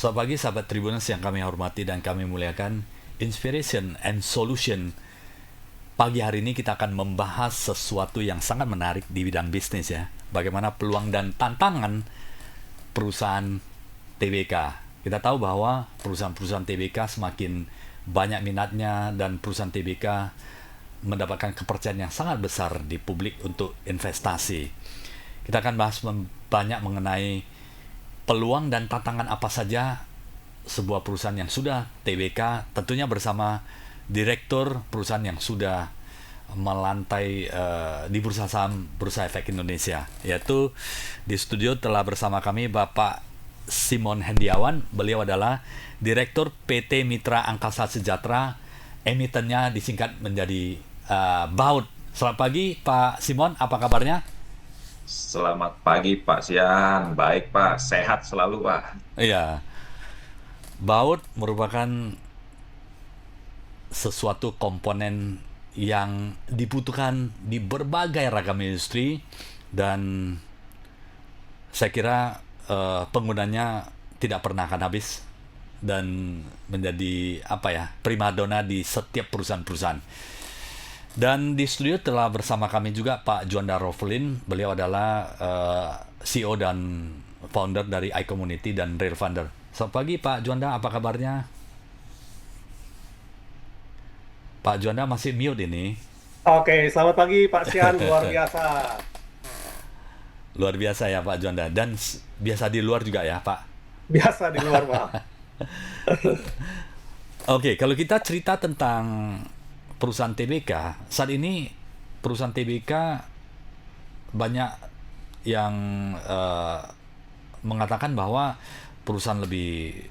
Selamat pagi sahabat Tribuners yang kami hormati dan kami muliakan. Inspiration and Solution. Pagi hari ini kita akan membahas sesuatu yang sangat menarik di bidang bisnis ya. Bagaimana peluang dan tantangan perusahaan TBK. Kita tahu bahwa perusahaan-perusahaan TBK semakin banyak minatnya dan perusahaan TBK mendapatkan kepercayaan yang sangat besar di publik untuk investasi. Kita akan bahas banyak mengenai peluang dan tantangan apa saja sebuah perusahaan yang sudah TBK, tentunya bersama direktur perusahaan yang sudah melantai di Bursa Saham Bursa Efek Indonesia. Yaitu di studio telah bersama kami Bapak Simon Hendiawan. Beliau adalah Direktur PT Mitra Angkasa Sejahtera, emitennya disingkat menjadi BAUD. Selamat pagi Pak Simon, apa kabarnya? Selamat pagi Pak Sian, baik Pak, sehat selalu Pak. Iya, BAUD merupakan sesuatu komponen yang dibutuhkan di berbagai ragam industri, dan saya kira penggunanya tidak pernah akan habis dan menjadi primadona di setiap perusahaan-perusahaan. Dan di studio telah bersama kami juga Pak Juanda Rovelin. Beliau adalah CEO dan founder dari iCommunity dan Rare Funder. Selamat pagi Pak Juanda, apa kabarnya? Pak Juanda masih mute ini. Oke, selamat pagi Pak Sian, luar biasa. Luar biasa ya Pak Juanda. Dan biasa di luar juga ya Pak. Biasa di luar Pak. Oke, kalau kita cerita tentang perusahaan TBK, saat ini perusahaan TBK banyak yang mengatakan bahwa perusahaan lebih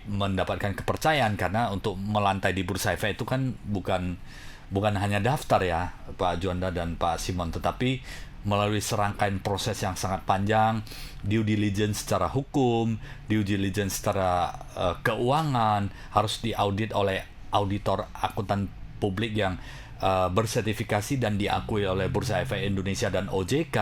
mendapatkan kepercayaan karena untuk melantai di Bursa Efek itu kan bukan hanya daftar ya Pak Juanda dan Pak Simon, tetapi melalui serangkaian proses yang sangat panjang, due diligence secara hukum, due diligence secara keuangan, harus diaudit oleh auditor akuntan publik yang bersertifikasi dan diakui oleh Bursa Efek Indonesia dan OJK.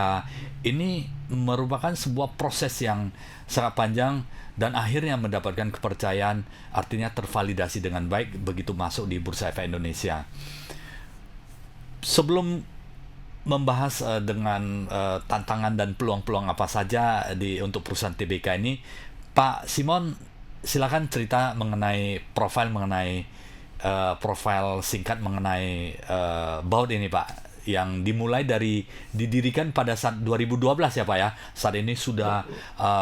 Ini merupakan sebuah proses yang sangat panjang dan akhirnya mendapatkan kepercayaan, artinya tervalidasi dengan baik begitu masuk di Bursa Efek Indonesia. Sebelum membahas dengan tantangan dan peluang-peluang apa saja untuk perusahaan TBK ini, Pak Simon silakan cerita mengenai profil singkat mengenai BAUD ini Pak, yang dimulai dari didirikan pada saat 2012 ya Pak ya. Saat ini sudah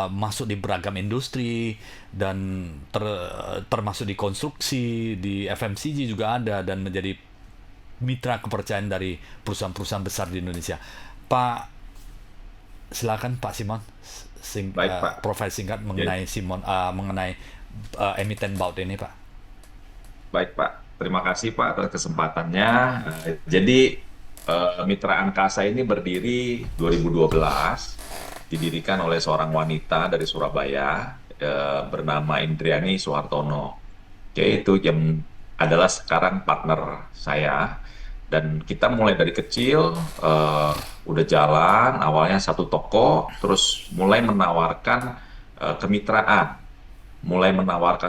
masuk di beragam industri dan termasuk di konstruksi, di FMCG juga ada, dan menjadi mitra kepercayaan dari perusahaan-perusahaan besar di Indonesia. Pak, silakan Pak Simon, Baik Pak. profil singkat mengenai Simon, mengenai emiten BAUD ini Pak. Baik Pak, terima kasih Pak atas kesempatannya. Jadi Mitra Angkasa ini berdiri 2012, didirikan oleh seorang wanita dari Surabaya bernama Indriani Suhartono. Itu yang adalah sekarang partner saya. Dan kita mulai dari kecil, udah jalan, awalnya satu toko, terus mulai menawarkan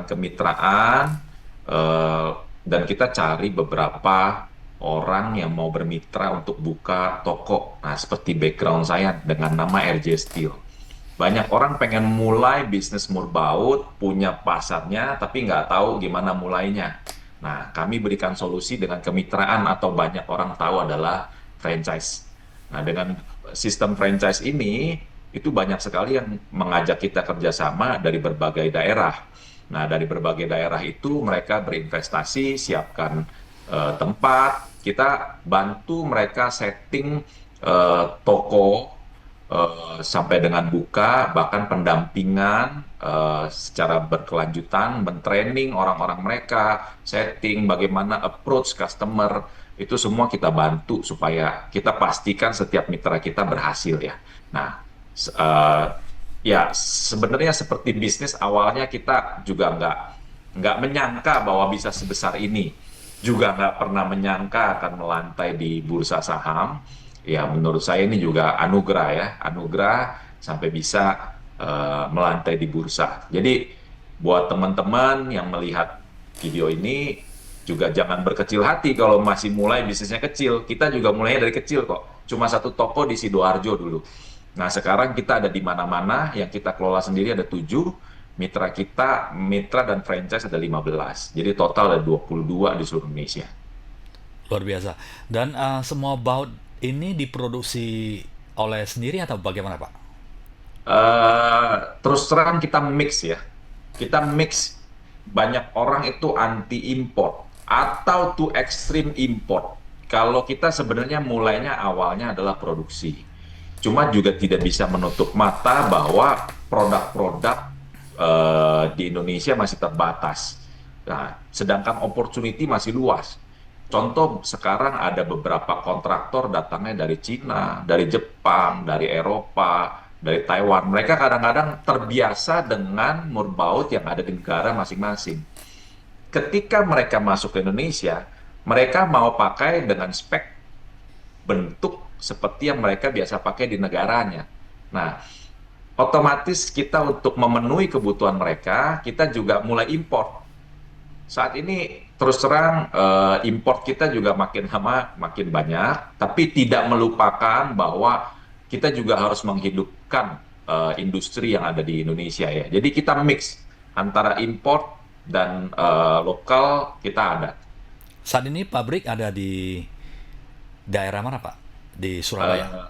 kemitraan. Eh, dan kita cari beberapa orang yang mau bermitra untuk buka toko. Nah, seperti background saya dengan nama RJ Steel. Banyak orang pengen mulai bisnis murbaut, punya pasarnya, tapi nggak tahu gimana mulainya. Nah, kami berikan solusi dengan kemitraan, atau banyak orang tahu adalah franchise. Nah, dengan sistem franchise ini, itu banyak sekali yang mengajak kita kerjasama dari berbagai daerah. Nah, dari berbagai daerah itu mereka berinvestasi, siapkan tempat, kita bantu mereka setting toko sampai dengan buka, bahkan pendampingan secara berkelanjutan, mentraining orang-orang mereka, setting bagaimana approach customer, itu semua kita bantu supaya kita pastikan setiap mitra kita berhasil ya. Nah, ya sebenarnya seperti bisnis awalnya kita juga nggak menyangka bahwa bisa sebesar ini, juga nggak pernah menyangka akan melantai di bursa saham. Ya menurut saya ini juga anugerah ya, anugerah sampai bisa melantai di bursa. Jadi Buat teman-teman yang melihat video ini, juga jangan berkecil hati kalau masih mulai bisnisnya kecil. Kita juga mulainya dari kecil kok. Cuma satu toko di Sidoarjo dulu. Nah, sekarang kita ada di mana-mana, yang kita kelola sendiri ada 7, mitra kita, mitra dan franchise ada 15. Jadi total ada 22 di seluruh Indonesia. Luar biasa. Dan semua baut ini diproduksi oleh sendiri atau bagaimana, Pak? Terus terang kita mix ya. Kita mix, banyak orang itu anti import atau to extreme import. Kalau kita sebenarnya mulainya awalnya adalah produksi. Cuma juga tidak bisa menutup mata bahwa produk-produk di Indonesia masih terbatas. Nah, sedangkan opportunity masih luas. Contoh sekarang ada beberapa kontraktor datangnya dari Cina, dari Jepang, dari Eropa, dari Taiwan. Mereka kadang-kadang terbiasa dengan murbaut yang ada di negara masing-masing. Ketika mereka masuk ke Indonesia, mereka mau pakai dengan spek bentuk seperti yang mereka biasa pakai di negaranya. Nah, otomatis kita untuk memenuhi kebutuhan mereka, kita juga mulai import. Saat ini terus terang import kita juga makin lama makin banyak, tapi tidak melupakan bahwa kita juga harus menghidupkan industri yang ada di Indonesia ya. Jadi kita mix antara import dan lokal kita ada. Saat ini pabrik ada di daerah mana, Pak? Di Surabaya. Eh,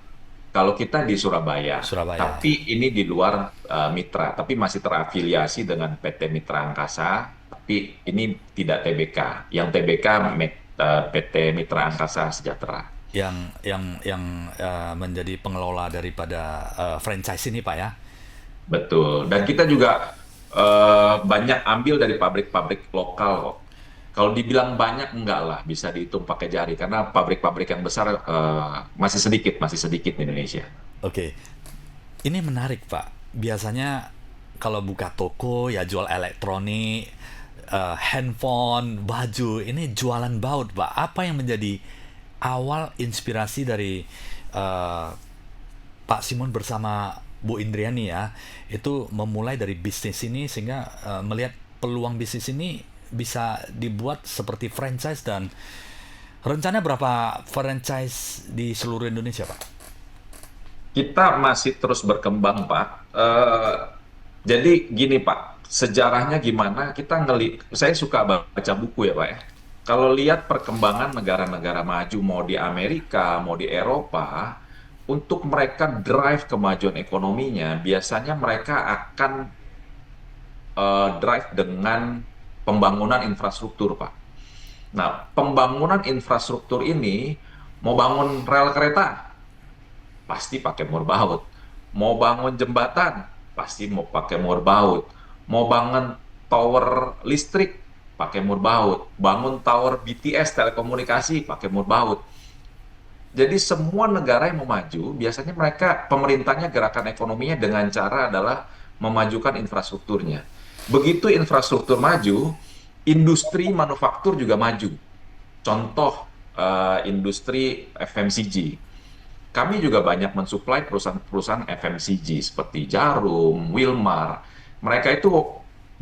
Kalau kita di Surabaya, Surabaya. tapi ini di luar mitra, tapi masih terafiliasi dengan PT Mitra Angkasa, tapi ini tidak TBK. Yang TBK PT Mitra Angkasa Sejahtera. Yang menjadi pengelola daripada franchise ini, Pak ya. Betul. Dan kita juga banyak ambil dari pabrik-pabrik lokal kok. Kalau dibilang banyak, enggak lah, bisa dihitung pakai jari. Karena pabrik-pabrik yang besar masih sedikit di Indonesia. Oke. Ini menarik, Pak. Biasanya kalau buka toko ya jual elektronik, handphone, baju. Ini jualan baut, Pak. Apa yang menjadi awal inspirasi dari Pak Simon bersama Bu Indriani ya, itu memulai dari bisnis ini sehingga melihat peluang bisnis ini bisa dibuat seperti franchise, dan rencana berapa franchise di seluruh Indonesia, Pak? Kita masih terus berkembang, Pak. Jadi gini, Pak, sejarahnya gimana? Saya suka baca buku ya, Pak ya. Kalau lihat perkembangan negara-negara maju, mau di Amerika, mau di Eropa, untuk mereka drive kemajuan ekonominya, biasanya mereka akan drive dengan pembangunan infrastruktur, Pak. Nah, pembangunan infrastruktur ini, mau bangun rel kereta, pasti pakai murbaut. Mau bangun jembatan, pasti mau pakai murbaut. Mau bangun tower listrik, pakai murbaut. Bangun tower BTS telekomunikasi, pakai murbaut. Jadi semua negara yang mau maju, biasanya mereka, pemerintahnya gerakan ekonominya dengan cara adalah memajukan infrastrukturnya. Begitu infrastruktur maju, industri manufaktur juga maju. Contoh industri FMCG. Kami juga banyak mensuplai perusahaan-perusahaan FMCG seperti Jarum, Wilmar. Mereka itu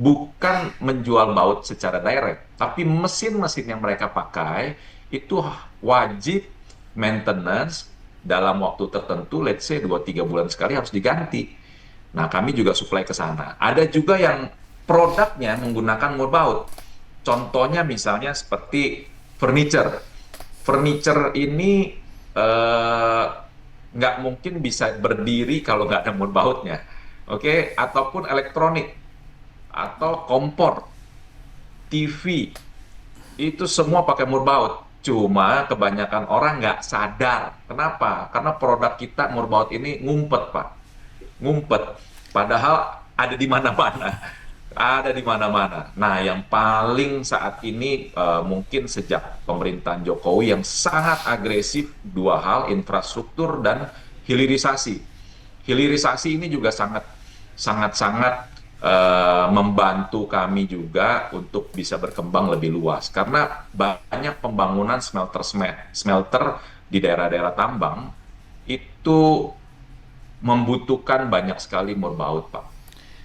bukan menjual baut secara direct, tapi mesin-mesin yang mereka pakai itu wajib maintenance dalam waktu tertentu, let's say 2-3 bulan sekali harus diganti. Nah, kami juga supply ke sana. Ada juga yang produknya menggunakan murbaut. Contohnya misalnya seperti furniture. Furniture ini nggak mungkin bisa berdiri kalau nggak ada murbautnya. Oke, ataupun elektronik, atau kompor, TV, itu semua pakai murbaut. Cuma kebanyakan orang nggak sadar. Kenapa? Karena produk kita murbaut ini ngumpet, Pak. Ngumpet. Padahal ada di mana-mana. Ada di mana-mana. Nah, yang paling saat ini mungkin sejak pemerintahan Jokowi yang sangat agresif, dua hal, infrastruktur dan hilirisasi. Hilirisasi ini juga sangat membantu kami juga untuk bisa berkembang lebih luas. Karena banyak pembangunan smelter di daerah-daerah tambang itu membutuhkan banyak sekali murbaut, Pak.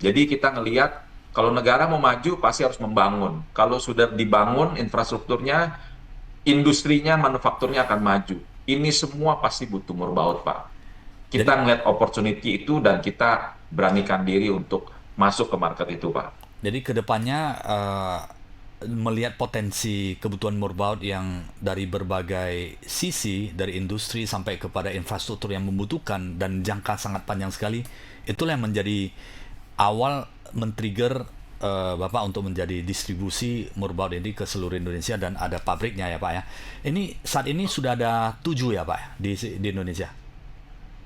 Jadi kita ngelihat Kalau negara mau maju, pasti harus membangun. Kalau sudah dibangun infrastrukturnya, industrinya, manufakturnya akan maju. Ini semua pasti butuh murbaut, Pak. Jadi Kita ngeliat opportunity itu dan kita beranikan diri untuk masuk ke market itu, Pak. Jadi kedepannya melihat potensi kebutuhan murbaut yang dari berbagai sisi, dari industri sampai kepada infrastruktur yang membutuhkan dan jangka sangat panjang sekali, itulah yang menjadi awal men-trigger Bapak untuk menjadi distribusi murbaut ini ke seluruh Indonesia dan ada pabriknya ya Pak ya. Ini saat ini sudah ada 7 ya Pak ya, di Indonesia.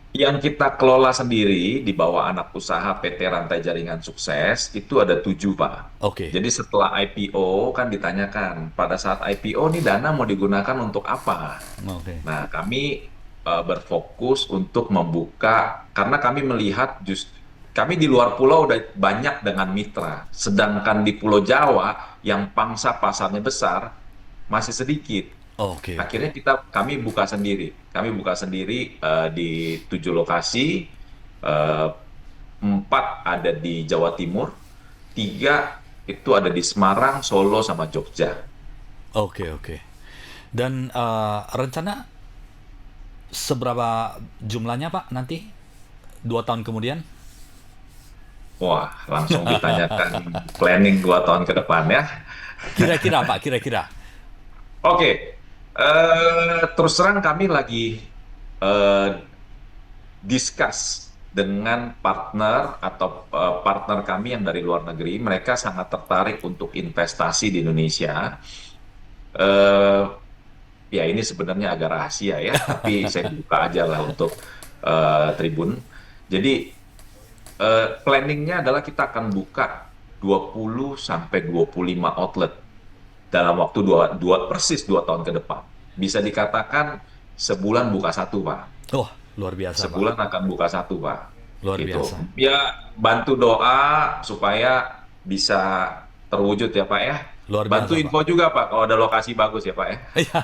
Yang kita kelola sendiri di bawah anak usaha PT Rantai Jaringan Sukses itu ada 7, Pak. Oke, Jadi setelah IPO kan ditanyakan, pada saat IPO nih dana mau digunakan untuk apa? oke, Nah, kami berfokus untuk membuka, karena kami melihat kami di luar pulau udah banyak dengan mitra, sedangkan di Pulau Jawa yang pangsa pasarnya besar masih sedikit. oke, oke. Akhirnya kami buka sendiri. Kami buka sendiri di 7 lokasi, eh, 4 ada di Jawa Timur, 3 itu ada di Semarang, Solo, sama Jogja. Oke, oke. Dan rencana seberapa jumlahnya Pak nanti 2 tahun kemudian? Wah, langsung ditanyakan planning 2 tahun ke depan ya. Kira-kira Pak, kira-kira. Oke, terus terang kami lagi eh, discuss dengan partner atau partner kami yang dari luar negeri. Mereka sangat tertarik untuk investasi di Indonesia. Eh, Ya ini sebenarnya agak rahasia ya, tapi saya buka aja lah untuk Tribun. Jadi planningnya adalah kita akan buka 20 sampai 25 outlet dalam waktu persis 2 tahun ke depan. Bisa dikatakan sebulan buka satu, Pak. Oh, luar biasa Pak. Sebulan akan buka satu, Pak. Luar Gitu. biasa. Ya, bantu doa supaya bisa terwujud ya, Pak ya. Luar Bantu biasa Pak. info juga, Pak, kalau ada lokasi bagus ya, Pak ya. Iya,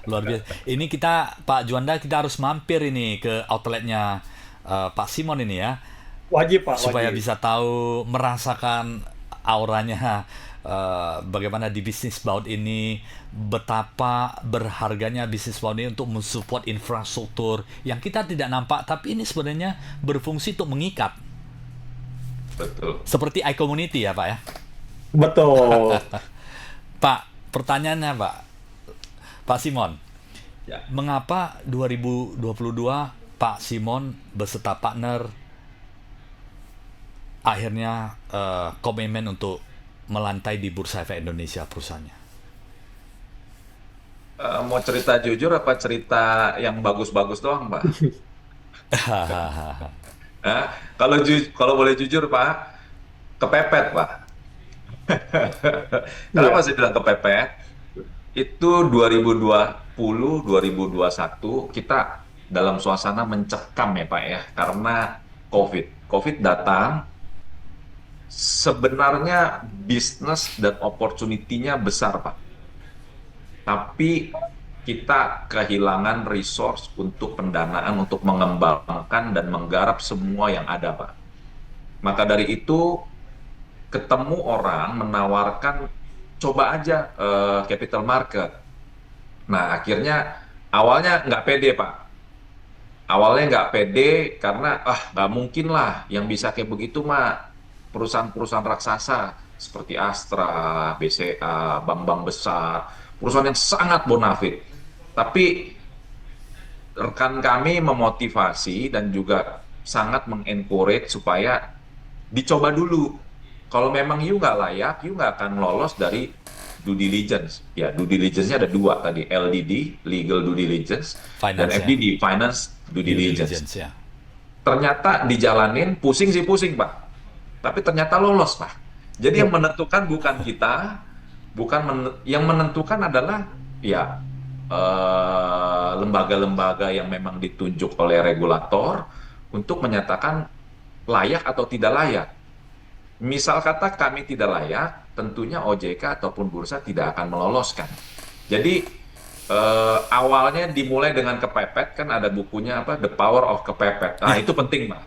luar biasa. Ini kita, Pak Juanda, kita harus mampir ini ke outletnya Pak Simon ini ya, Wajib, Pak, supaya wajib. bisa tahu, merasakan auranya bagaimana di bisnis baut ini, betapa berharganya bisnis baut ini untuk mensupport infrastruktur yang kita tidak nampak, tapi ini sebenarnya berfungsi untuk mengikat, Betul. seperti iCommunity ya Pak ya. Betul. Pak, pertanyaannya Pak Simon, Ya. mengapa 2022 Pak Simon beserta partner akhirnya komitmen untuk melantai di Bursa Efek Indonesia perusahaannya? Mau cerita jujur apa cerita yang bagus-bagus doang, Pak? Hah? Kalau boleh jujur, Pak, kepepet, Pak. Kenapa Iya. saya bilang kepepet? Itu 2020, 2021 kita dalam suasana mencekam ya, Pak ya, karena COVID. COVID datang, sebenarnya bisnis dan opportunity-nya besar, Pak. Tapi kita kehilangan resource untuk pendanaan untuk mengembangkan dan menggarap semua yang ada, Pak. Maka dari itu ketemu orang menawarkan coba aja capital market. Nah, akhirnya awalnya nggak pede, Pak. Awalnya nggak pede karena nggak mungkin lah yang bisa kayak begitu mah perusahaan-perusahaan raksasa seperti Astra, BCA, bank-bank besar, perusahaan yang sangat bonafit. Tapi rekan kami memotivasi dan juga sangat mengencourage supaya dicoba dulu. Kalau memang you nggak layak, you nggak akan lolos dari due diligence. Ya, due diligence-nya ada 2 tadi, LDD, legal due diligence, dan Finance ya, FDD, finance due due diligence. diligence ya. Ternyata dijalanin, pusing sih pusing, Pak. Tapi ternyata lolos, Pak. Jadi yang menentukan bukan kita, yang menentukan adalah ya lembaga-lembaga yang memang ditunjuk oleh regulator untuk menyatakan layak atau tidak layak. Misal kata kami tidak layak, tentunya OJK ataupun bursa tidak akan meloloskan. Jadi awalnya dimulai dengan kepepet, kan ada bukunya The Power of Kepepet. Nah itu penting, Pak.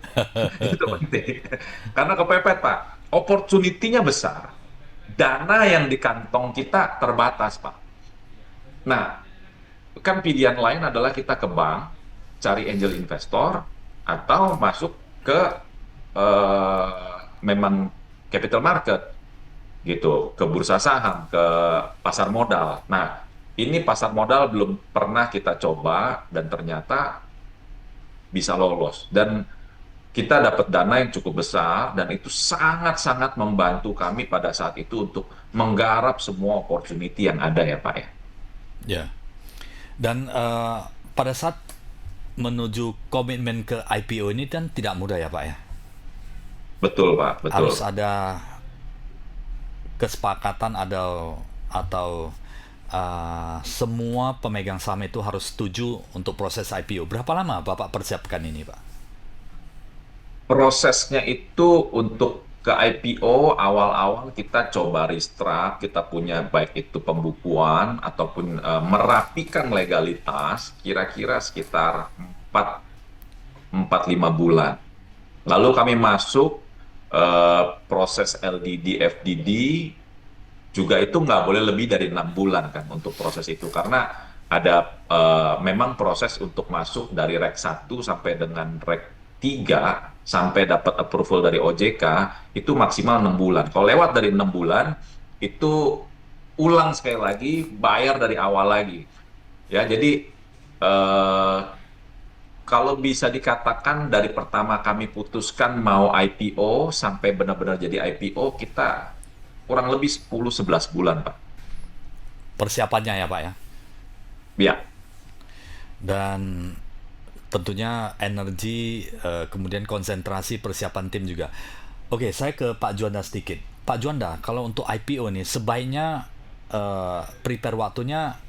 Itu penting. Karena kepepet, Pak. opportunity-nya besar, dana yang di kantong kita terbatas, Pak. Nah, kan pilihan lain adalah kita ke bank, cari angel investor, atau masuk ke memang capital market, gitu, ke bursa saham, ke pasar modal. Nah, ini pasar modal belum pernah kita coba dan ternyata bisa lolos. Dan kita dapat dana yang cukup besar dan itu sangat-sangat membantu kami pada saat itu untuk menggarap semua opportunity yang ada ya Pak ya. Ya. Dan pada saat menuju komitmen ke IPO ini kan tidak mudah ya Pak ya. Betul Pak, betul. Harus ada kesepakatan atau semua pemegang saham itu harus setuju untuk proses IPO. Berapa lama Bapak persiapkan ini Pak? Prosesnya itu untuk ke IPO awal-awal kita coba restruct, kita punya baik itu pembukuan ataupun merapikan legalitas kira-kira sekitar 4-5 bulan. Lalu kami masuk proses LDD, FDD juga itu nggak boleh lebih dari 6 bulan kan untuk proses itu karena ada memang proses untuk masuk dari Reg 1 sampai dengan Reg 3 sampai dapat approval dari OJK itu maksimal 6 bulan. Kalau lewat dari 6 bulan itu ulang sekali lagi bayar dari awal lagi. Ya, jadi kalau bisa dikatakan dari pertama kami putuskan mau IPO sampai benar-benar jadi IPO kita kurang lebih 10-11 bulan, Pak. Persiapannya ya Pak ya. Ya. Dan tentunya energi, kemudian konsentrasi persiapan tim juga. Oke, saya ke Pak Juanda sedikit. Pak Juanda, kalau untuk IPO nih sebaiknya prepare waktunya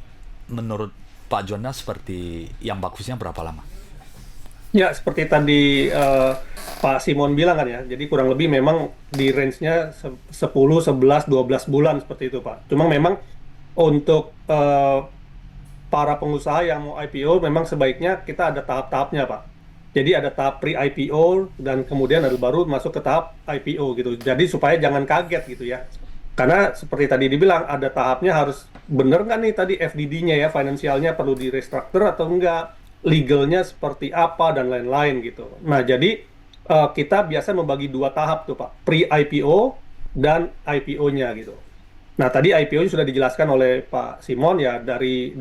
menurut Pak Juanda seperti yang bagusnya berapa lama? Ya, seperti tadi Pak Simon bilang kan ya, jadi kurang lebih memang di range-nya 10, 11, 12 bulan seperti itu Pak. Cuma memang untuk para pengusaha yang mau IPO memang sebaiknya kita ada tahap-tahapnya Pak. Jadi ada tahap pre-IPO dan kemudian baru masuk ke tahap IPO gitu. Jadi supaya jangan kaget gitu ya. Karena seperti tadi dibilang ada tahapnya harus bener nggak nih tadi FDD-nya ya, finansialnya perlu di restructure atau enggak, legalnya seperti apa dan lain-lain gitu. Nah jadi kita biasa membagi dua tahap tuh Pak, pre-IPO dan IPO-nya gitu. Nah, tadi IPO sudah dijelaskan oleh Pak Simon ya dari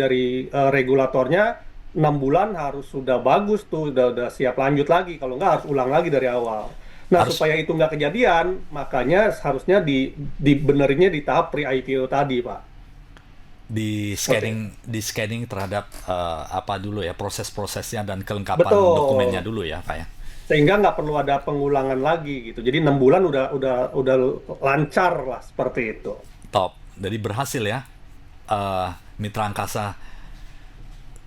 regulatornya 6 bulan harus sudah bagus tuh, udah siap lanjut lagi. Kalau nggak harus ulang lagi dari awal. Nah, Harus supaya itu nggak kejadian, makanya harusnya dibenerinnya di tahap pre-IPO tadi, Pak. di scanning terhadap apa dulu ya proses-prosesnya dan kelengkapan dokumennya Betul. dulu ya Pak ya. Sehingga nggak perlu ada pengulangan lagi gitu. Jadi 6 bulan udah lancar lah seperti itu. Top. Jadi berhasil ya, eh, Mitra Angkasa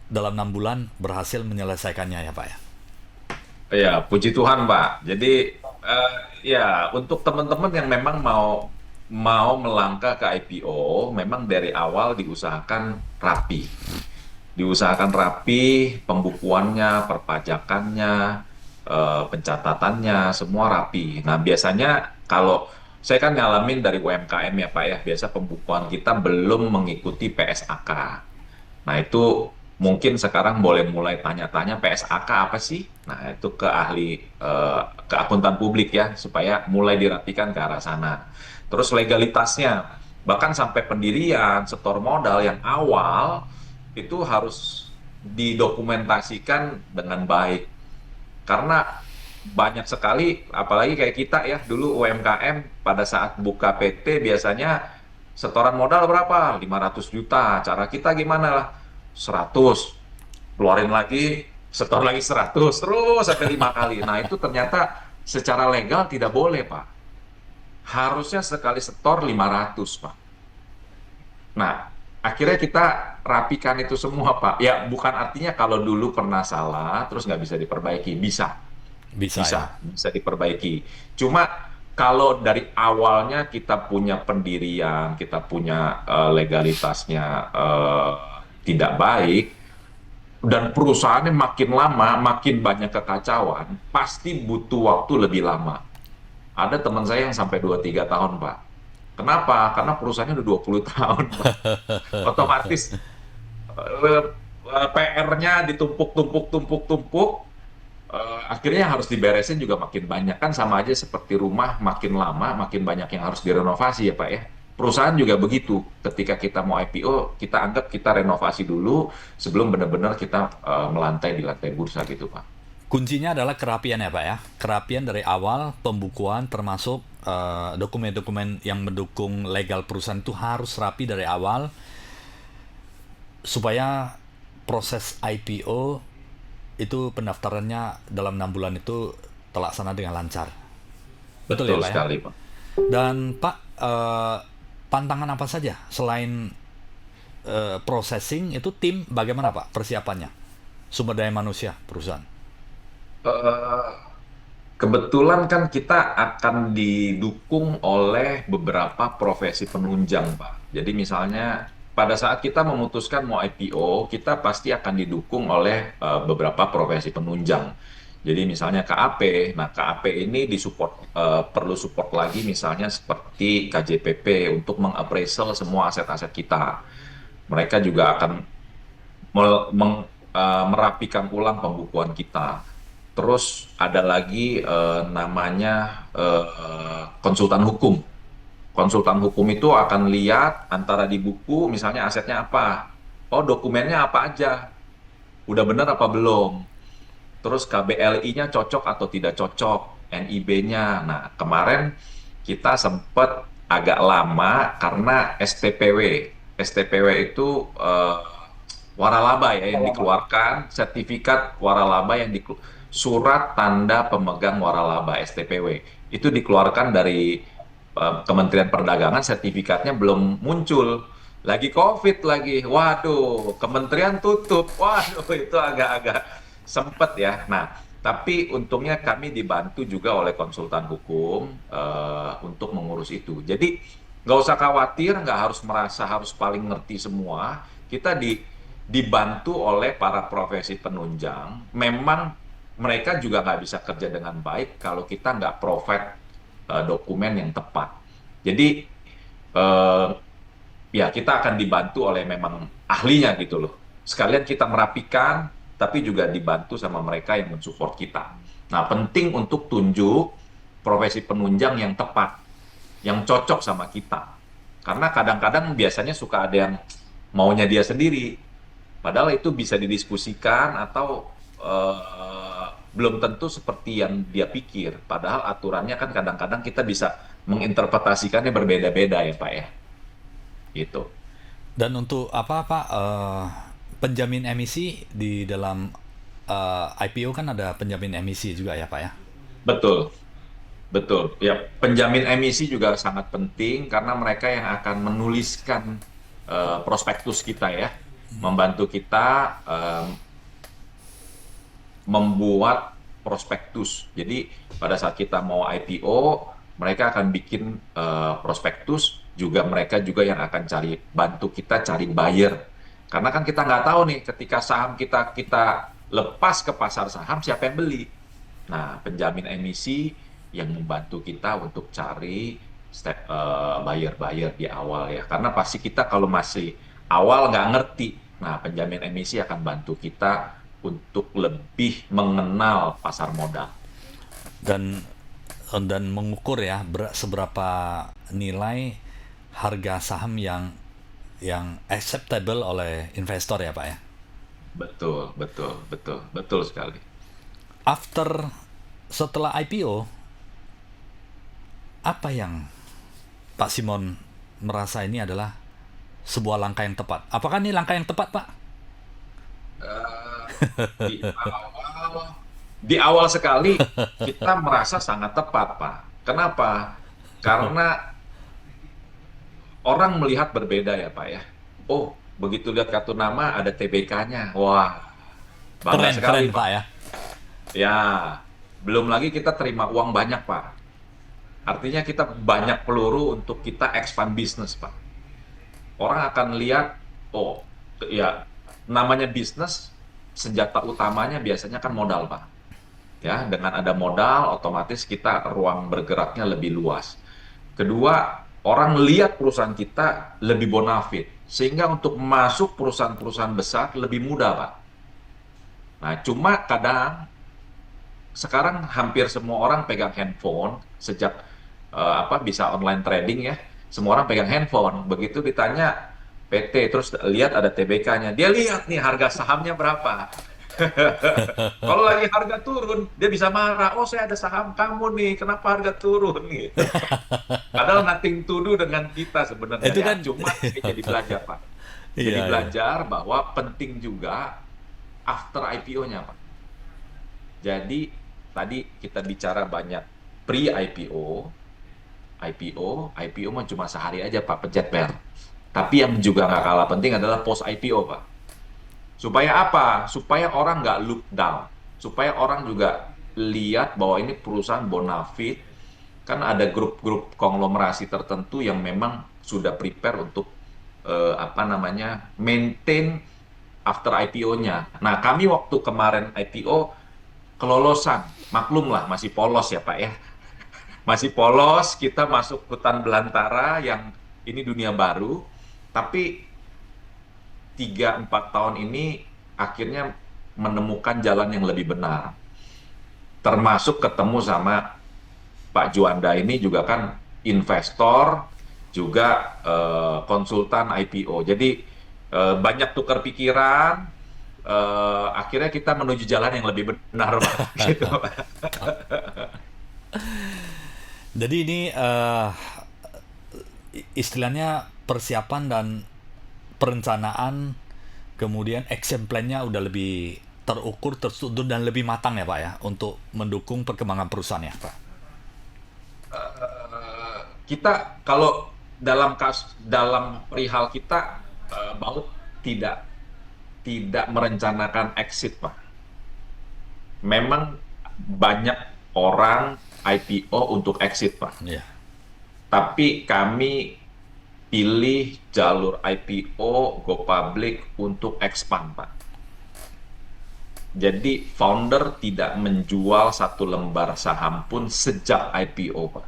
dalam 6 bulan berhasil menyelesaikannya ya Pak ya. Ya, puji Tuhan, Pak. Jadi ya untuk teman-teman yang memang mau melangkah ke IPO, memang dari awal diusahakan rapi. Diusahakan rapi, pembukuannya, perpajakannya, pencatatannya, semua rapi. Nah, biasanya kalau saya kan ngalamin dari UMKM ya Pak ya, biasa pembukuan kita belum mengikuti PSAK. Nah, itu mungkin sekarang boleh mulai tanya-tanya PSAK apa sih? Nah, itu ke ahli ke akuntan publik ya, supaya mulai dirapikan ke arah sana. Terus legalitasnya, bahkan sampai pendirian, setor modal yang awal itu harus didokumentasikan dengan baik. Karena banyak sekali, apalagi kayak kita ya, dulu UMKM pada saat buka PT biasanya setoran modal berapa? 500 juta. Cara kita gimana lah? 100. Keluarin lagi, setor lagi 100. Terus sampai 5 kali. Nah itu ternyata secara legal tidak boleh Pak. Harusnya sekali setor 500 Pak. Nah, akhirnya kita rapikan itu semua, Pak. Ya, bukan artinya kalau dulu pernah salah, terus nggak bisa diperbaiki. Bisa, Bisa ya. bisa diperbaiki. Cuma kalau dari awalnya kita punya pendirian, kita punya legalitasnya tidak baik, dan perusahaannya makin lama, makin banyak kekacauan, pasti butuh waktu lebih lama. Ada teman saya yang sampai 2-3 tahun, Pak. Kenapa? Karena perusahaannya udah 20 tahun, Pak. Otomatis PR-nya ditumpuk-tumpuk-tumpuk-tumpuk, akhirnya harus diberesin juga makin banyak. Kan sama aja seperti rumah, makin lama makin banyak yang harus direnovasi ya Pak ya. Perusahaan juga begitu. Ketika kita mau IPO, kita anggap kita renovasi dulu sebelum benar-benar kita melantai di lantai bursa gitu Pak. Kuncinya adalah kerapian ya Pak ya. Kerapian dari awal pembukuan termasuk dokumen-dokumen yang mendukung legal perusahaan itu harus rapi dari awal supaya proses IPO itu pendaftarannya dalam 6 bulan itu terlaksana dengan lancar. Betul ya Betul Pak ya? sekali Pak. Dan Pak, tantangan apa saja selain processing itu tim bagaimana Pak persiapannya? Sumber daya manusia perusahaan. Eh, Kebetulan kan kita akan didukung oleh beberapa profesi penunjang, Pak. Jadi misalnya pada saat kita memutuskan mau IPO, kita pasti akan didukung oleh beberapa profesi penunjang. Jadi misalnya KAP, nah KAP ini disupport, perlu support lagi misalnya seperti KJPP untuk mengappraisal semua aset-aset kita. Mereka juga akan merapikan ulang pembukuan kita. Terus ada lagi namanya konsultan hukum. Konsultan hukum itu akan lihat antara di buku, misalnya asetnya apa, oh dokumennya apa aja, udah benar apa belum, terus KBLI-nya cocok atau tidak cocok, NIB-nya. Nah, kemarin kita sempat agak lama karena STPW. STPW itu waralaba ya yang dikeluarkan, sertifikat waralaba yang surat tanda pemegang waralaba STPW. Itu dikeluarkan dari Kementerian Perdagangan, sertifikatnya belum muncul. Lagi COVID lagi. Waduh, kementerian tutup. Waduh, itu agak-agak sempet ya. Nah, tapi untungnya kami dibantu juga oleh konsultan hukum untuk mengurus itu. Jadi nggak usah khawatir, nggak harus merasa harus paling ngerti semua. Kita dibantu oleh para profesi penunjang. Memang mereka juga nggak bisa kerja dengan baik kalau kita nggak provide dokumen yang tepat. Jadi eh, ya kita akan dibantu oleh memang ahlinya gitu loh. Sekalian kita merapikan, tapi juga dibantu sama mereka yang mensupport kita. Nah, penting untuk tunjuk profesi penunjang yang tepat, yang cocok sama kita. Karena kadang-kadang biasanya suka ada yang maunya dia sendiri, padahal itu bisa didiskusikan atau belum tentu seperti yang dia pikir. Padahal aturannya kan kadang-kadang kita bisa menginterpretasikannya berbeda-beda ya Pak ya. Gitu. Dan untuk apa Pak, penjamin emisi di dalam IPO kan ada penjamin emisi juga ya Pak ya? Betul, betul. Ya, penjamin emisi juga sangat penting karena mereka yang akan menuliskan prospektus kita ya, membantu kita membuat prospektus. Jadi pada saat kita mau IPO, mereka akan bikin prospektus, juga mereka juga yang akan bantu kita cari buyer. Karena kan kita nggak tahu nih ketika saham kita lepas ke pasar saham siapa yang beli. Nah, penjamin emisi yang membantu kita untuk cari buyer-buyer di awal ya. Karena pasti kita kalau masih awal nggak ngerti, nah penjamin emisi akan bantu kita untuk lebih mengenal pasar modal. Dan mengukur ya seberapa nilai harga saham yang acceptable oleh investor ya Pak ya. Betul, betul, betul, betul sekali. Setelah IPO, apa yang Pak Simon merasa ini adalah sebuah langkah yang tepat? Apakah ini langkah yang tepat Pak? Di awal sekali kita merasa sangat tepat, Pak. Kenapa? Karena orang melihat berbeda ya, Pak ya. Oh, begitu lihat kartu nama ada TBK-nya. Wah, bangga sekali, Pak ya. Ya, belum lagi kita terima uang banyak, Pak. Artinya kita banyak peluru untuk kita expand bisnis, Pak. Orang akan lihat, oh, ya namanya bisnis, senjata utamanya biasanya kan modal, Pak. Ya, dengan ada modal, otomatis kita ruang bergeraknya lebih luas. Kedua, orang lihat perusahaan kita lebih bonafit, sehingga untuk masuk perusahaan-perusahaan besar lebih mudah, Pak. Nah, cuma kadang sekarang hampir semua orang pegang handphone sejak bisa online trading ya. Semua orang pegang handphone. Begitu ditanya PT, terus lihat ada TBK-nya. Dia lihat nih harga sahamnya berapa. Kalau lagi harga turun, dia bisa marah. Oh, saya ada saham kamu nih, kenapa harga turun gitu. Padahal nothing to do dengan kita sebenarnya Itu ya. kan Cuma saya jadi belajar, Pak. Jadi iya, iya. belajar bahwa penting juga after IPO-nya, Pak. Jadi tadi kita bicara banyak pre-IPO, IPO mah cuma sehari aja Pak pencet per. Tapi yang juga nggak kalah penting adalah post IPO Pak. Supaya apa? Supaya orang nggak look down. Supaya orang juga lihat bahwa ini perusahaan bonafit. Kan ada grup-grup konglomerasi tertentu yang memang sudah prepare untuk maintain after IPO-nya. Nah, kami waktu kemarin IPO kelolosan, maklum lah masih polos ya Pak ya. Masih polos, kita masuk hutan belantara yang ini dunia baru, tapi 3-4 tahun ini akhirnya menemukan jalan yang lebih benar. Termasuk ketemu sama Pak Juanda ini juga kan investor, juga konsultan IPO. Jadi banyak tukar pikiran, akhirnya kita menuju jalan yang lebih benar, Pak. Gitu. Jadi ini istilahnya persiapan dan perencanaan, kemudian action plan-nya udah lebih terukur, terstruktur dan lebih matang ya Pak ya untuk mendukung perkembangan perusahaan ya Pak. Kita kalau dalam perihal kita Baut tidak tidak merencanakan exit, Pak. Memang banyak orang IPO untuk exit, Pak. Iya. Tapi kami pilih jalur IPO go public untuk expand, Pak. Jadi founder tidak menjual satu lembar saham pun sejak IPO, Pak.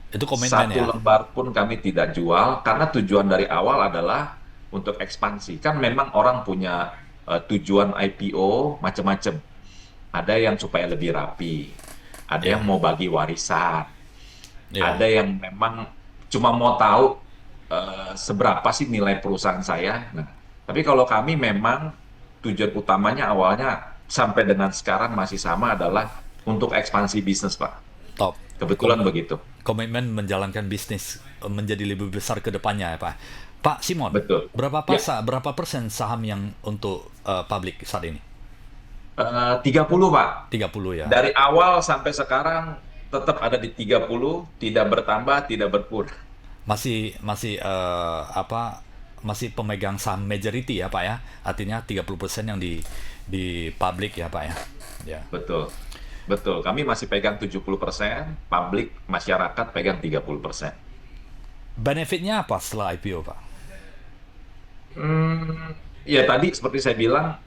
Itu komitmen Satu ya. lembar pun kami tidak jual karena tujuan dari awal adalah untuk ekspansi. Kan memang orang punya tujuan IPO macam-macam. Ada yang supaya lebih rapi, ada Iya. yang mau bagi warisan, Iya. ada yang memang cuma mau tahu seberapa sih nilai perusahaan saya. Nah, tapi kalau kami memang tujuan utamanya awalnya sampai dengan sekarang masih sama adalah untuk ekspansi bisnis, Pak. Top. Kebetulan begitu. Komitmen menjalankan bisnis menjadi lebih besar ke depannya ya Pak. Pak Simon, Betul. berapa persen saham yang untuk publik saat ini? 30, Pak. 30 ya. Dari awal sampai sekarang tetap ada di 30, tidak bertambah, tidak berkurang. Masih masih masih pemegang saham majority ya Pak ya. Artinya 30% yang di publik ya Pak ya. Ya. Betul. Betul. Kami masih pegang 70%, publik masyarakat pegang 30%. Benefitnya apa setelah IPO Pak? Ya tadi seperti saya bilang,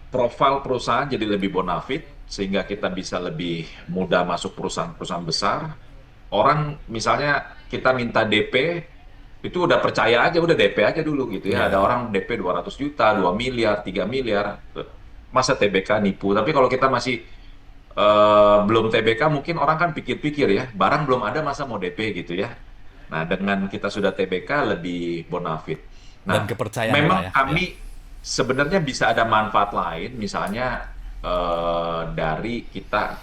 profil perusahaan jadi lebih bonafit, sehingga kita bisa lebih mudah masuk perusahaan-perusahaan besar. Orang misalnya kita minta DP, itu udah percaya aja, udah DP aja dulu gitu ya. Ya. Ada orang DP 200 juta, 2 miliar, 3 miliar. Masa TBK nipu? Tapi kalau kita masih belum TBK, mungkin orang kan pikir-pikir ya, barang belum ada masa mau DP gitu ya. Nah, dengan kita sudah TBK lebih bonafit. Dan Nah, kepercayaan ya Pak memang ya. kami sebenarnya bisa ada manfaat lain, misalnya dari kita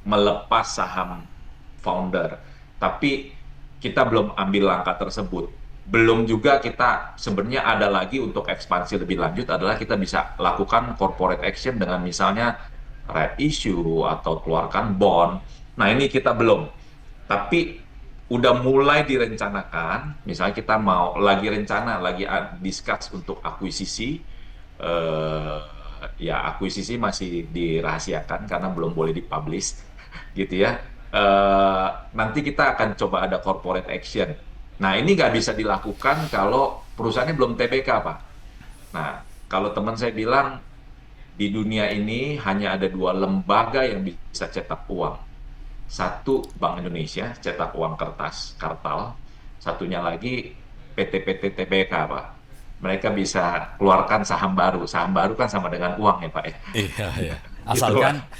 melepas saham founder, tapi kita belum ambil langkah tersebut. Belum juga kita sebenarnya ada lagi untuk ekspansi lebih lanjut adalah kita bisa lakukan corporate action dengan misalnya right issue atau keluarkan bond. Nah ini kita belum, tapi udah mulai direncanakan. Misalnya kita mau lagi rencana, lagi discuss untuk akuisisi. Ya akuisisi masih dirahasiakan karena belum boleh dipublish gitu ya. Nanti kita akan coba ada corporate action. Nah ini nggak bisa dilakukan kalau perusahaannya belum TBK, Pak. Nah kalau teman saya bilang di dunia ini hanya ada dua lembaga yang bisa cetak uang. Satu Bank Indonesia, cetak uang kertas, kartal. Satunya lagi PT-PT TBK, Pak. Mereka bisa keluarkan saham baru. Saham baru kan sama dengan uang ya, Pak ya. Iya, iya. Gitu, Pak.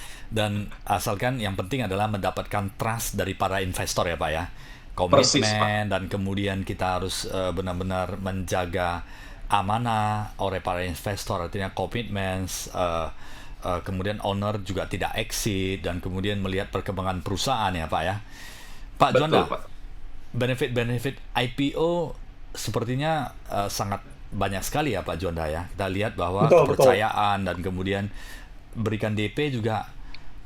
Asalkan yang penting adalah mendapatkan trust dari para investor ya Pak ya. Persis, Pak. Komitmen dan kemudian kita harus benar-benar menjaga amanah oleh para investor, artinya komitmen, kemudian owner juga tidak exit dan kemudian melihat perkembangan perusahaan ya Pak ya. Pak Betul, Juanda, Pak. benefit-benefit IPO sepertinya sangat banyak sekali ya Pak Juanda ya. Kita lihat bahwa Betul, betul. kepercayaan dan kemudian berikan DP juga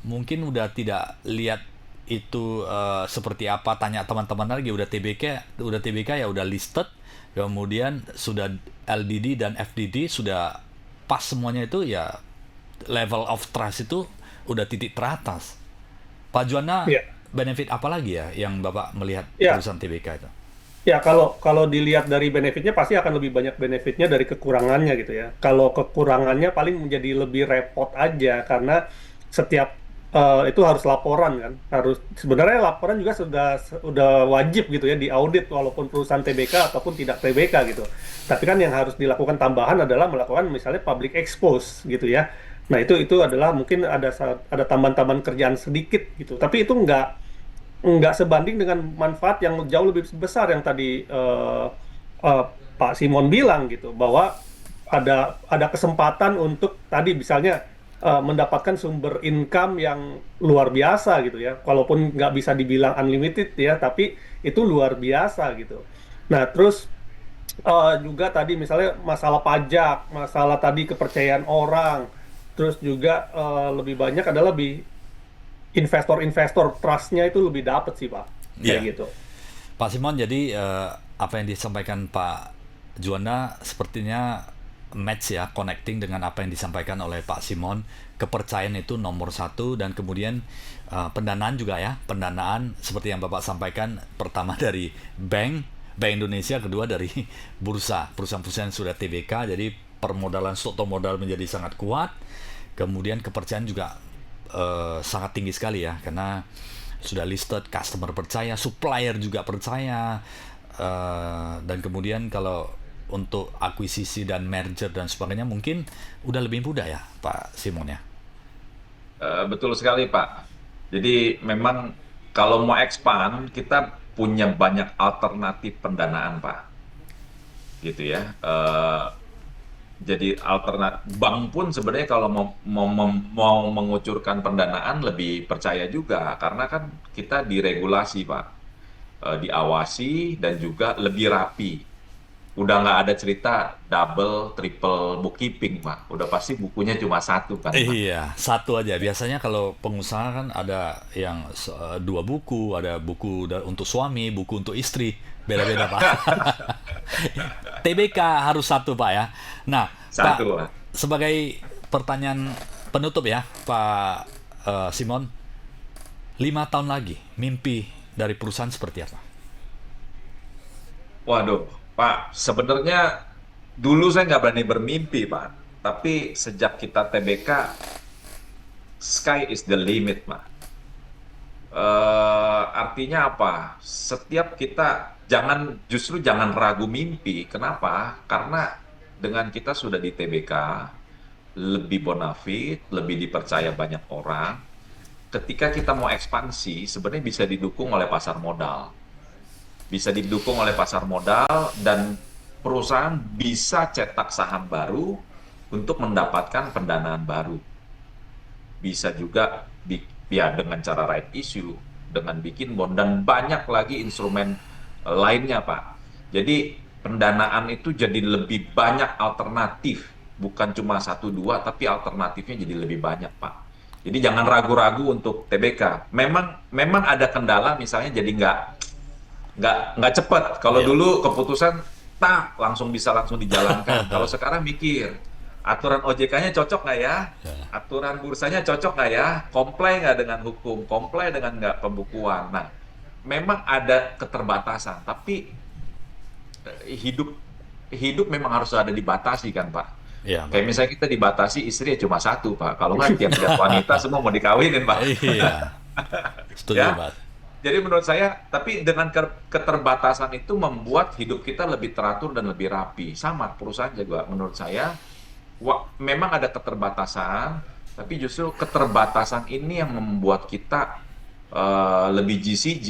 mungkin udah tidak lihat itu seperti apa, tanya teman-teman lagi udah TBK ya udah listed, kemudian sudah LDD dan FDD sudah pas semuanya itu ya, level of trust itu udah titik teratas. Pak Juana, Ya, benefit apa lagi ya yang Bapak melihat ya, perusahaan TBK itu? ya, kalau kalau dilihat dari benefitnya pasti akan lebih banyak benefitnya dari kekurangannya gitu ya. Kalau kekurangannya paling menjadi lebih repot aja karena setiap itu harus laporan kan. Harus sebenarnya laporan juga sudah wajib gitu ya di audit walaupun perusahaan TBK ataupun tidak TBK gitu. Tapi kan yang harus dilakukan tambahan adalah melakukan misalnya public expose gitu ya. Nah, itu adalah mungkin ada tambahan-tambahan kerjaan sedikit gitu. Tapi itu nggak sebanding dengan manfaat yang jauh lebih besar yang tadi eh, Pak Simon bilang gitu, bahwa ada kesempatan untuk tadi misalnya mendapatkan sumber income yang luar biasa gitu ya, walaupun nggak bisa dibilang unlimited ya, tapi itu luar biasa gitu. Nah, terus juga tadi misalnya masalah pajak, masalah tadi kepercayaan orang, terus juga lebih banyak adalah investor-investor trust-nya itu lebih dapet sih Pak, kayak Iya. gitu. Pak Simon, jadi apa yang disampaikan Pak Juanda sepertinya match ya, connecting dengan apa yang disampaikan oleh Pak Simon. Kepercayaan itu nomor satu dan kemudian pendanaan juga ya. Pendanaan seperti yang Bapak sampaikan, pertama dari Bank Indonesia, kedua dari bursa, perusahaan-perusahaan yang sudah TBK. Jadi permodalan struktur modal menjadi sangat kuat. Kemudian kepercayaan juga sangat tinggi sekali ya, karena sudah listed, customer percaya, supplier juga percaya, dan kemudian kalau untuk akuisisi dan merger dan sebagainya mungkin udah lebih mudah ya Pak Simon ya. Betul sekali, Pak. Jadi memang kalau mau expand, kita punya banyak alternatif pendanaan, Pak. Gitu ya. Jadi bank pun sebenarnya kalau mau mengucurkan pendanaan lebih percaya juga, karena kan kita diregulasi, Pak. Diawasi dan juga lebih rapi. Udah nggak ada cerita double, triple bookkeeping, Pak. Udah pasti bukunya cuma satu kan, Pak. Iya, satu aja. Biasanya kalau pengusaha kan ada yang dua buku, ada buku untuk suami, buku untuk istri, beda-beda Pak. TBK harus satu Pak ya. Nah, Pak, Satu, Pak. sebagai pertanyaan penutup ya Pak Simon, 5 tahun lagi mimpi dari perusahaan seperti apa? Waduh, Pak, sebenarnya dulu saya nggak berani bermimpi, Pak. Tapi sejak kita TBK, sky is the limit, Pak. Artinya apa? Setiap kita justru jangan ragu mimpi. Kenapa? Karena dengan kita sudah di TBK, lebih bonafit, lebih dipercaya banyak orang. Ketika kita mau ekspansi, sebenarnya bisa didukung oleh pasar modal. Bisa didukung oleh pasar modal dan perusahaan bisa cetak saham baru untuk mendapatkan pendanaan baru. Bisa juga ya dengan cara right issue, dengan bikin bond dan banyak lagi instrumen lainnya, Pak. Jadi pendanaan itu jadi lebih banyak alternatif, bukan cuma satu dua, tapi alternatifnya jadi lebih banyak, Pak. Jadi jangan ragu-ragu untuk TBK. Memang ada kendala, misalnya jadi nggak cepat. Kalau Iya. dulu keputusan langsung dijalankan. Kalau sekarang mikir aturan OJK-nya cocok nggak ya? Aturan bursanya cocok nggak ya? Comply nggak dengan hukum? Comply dengan nggak pembukuan? Nah, memang ada keterbatasan, tapi hidup hidup memang harus ada dibatasi kan, Pak. Iya, Pak. Kayak misalnya kita dibatasi istri ya cuma satu, Pak. Kalau nggak tiap lihat wanita semua mau dikawinin, Pak. Iya, setuju, Ya, Pak. jadi menurut saya, tapi dengan keterbatasan itu membuat hidup kita lebih teratur dan lebih rapi. Sama perusahaan juga menurut saya, memang ada keterbatasan, tapi justru keterbatasan ini yang membuat kita lebih GCG,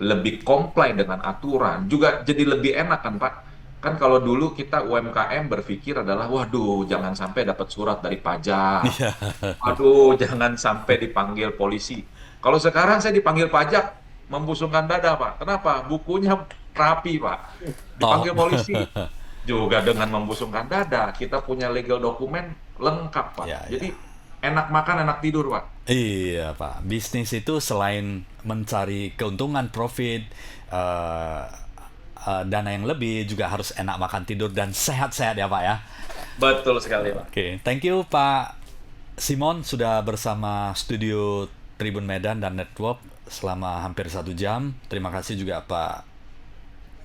lebih comply dengan aturan, juga jadi lebih enak kan Pak? Kan kalau dulu kita UMKM berpikir adalah, waduh, jangan sampai dapat surat dari pajak, Iya. waduh, jangan sampai dipanggil polisi. Kalau sekarang saya dipanggil pajak, membusungkan dada Pak. Kenapa? Bukunya rapi Pak. Oh, Dipanggil polisi, juga dengan membusungkan dada. Kita punya legal dokumen lengkap Pak. ya, ya. Jadi enak makan, enak tidur Pak. Iya, Pak. Bisnis itu selain mencari keuntungan, profit, eh, dana yang lebih, juga harus enak makan tidur dan sehat-sehat ya, Pak ya. Betul sekali Pak. Oke, thank you Pak Simon sudah bersama studio Tribun Medan dan Network selama hampir 1 jam. Terima kasih juga Pak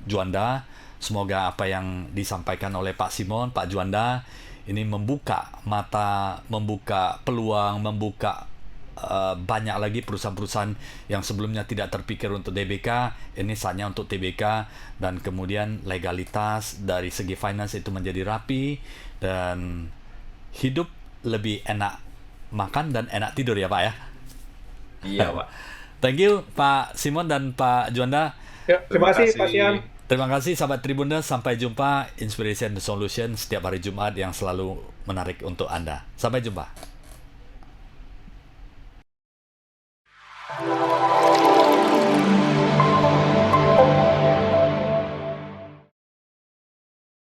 Juanda. Semoga apa yang disampaikan oleh Pak Simon, Pak Juanda ini membuka mata, membuka peluang, membuka banyak lagi perusahaan-perusahaan yang sebelumnya tidak terpikir untuk DBK, ini saatnya untuk TBK, dan kemudian legalitas dari segi finance itu menjadi rapi dan hidup lebih enak makan dan enak tidur ya Pak ya. Iya Pak. Thank you Pak Simon dan Pak Juanda. Ya, terima kasih Pak Sian. Terima kasih sahabat Tribuners, sampai jumpa. Inspiration Solution setiap hari Jumat yang selalu menarik untuk Anda. Sampai jumpa.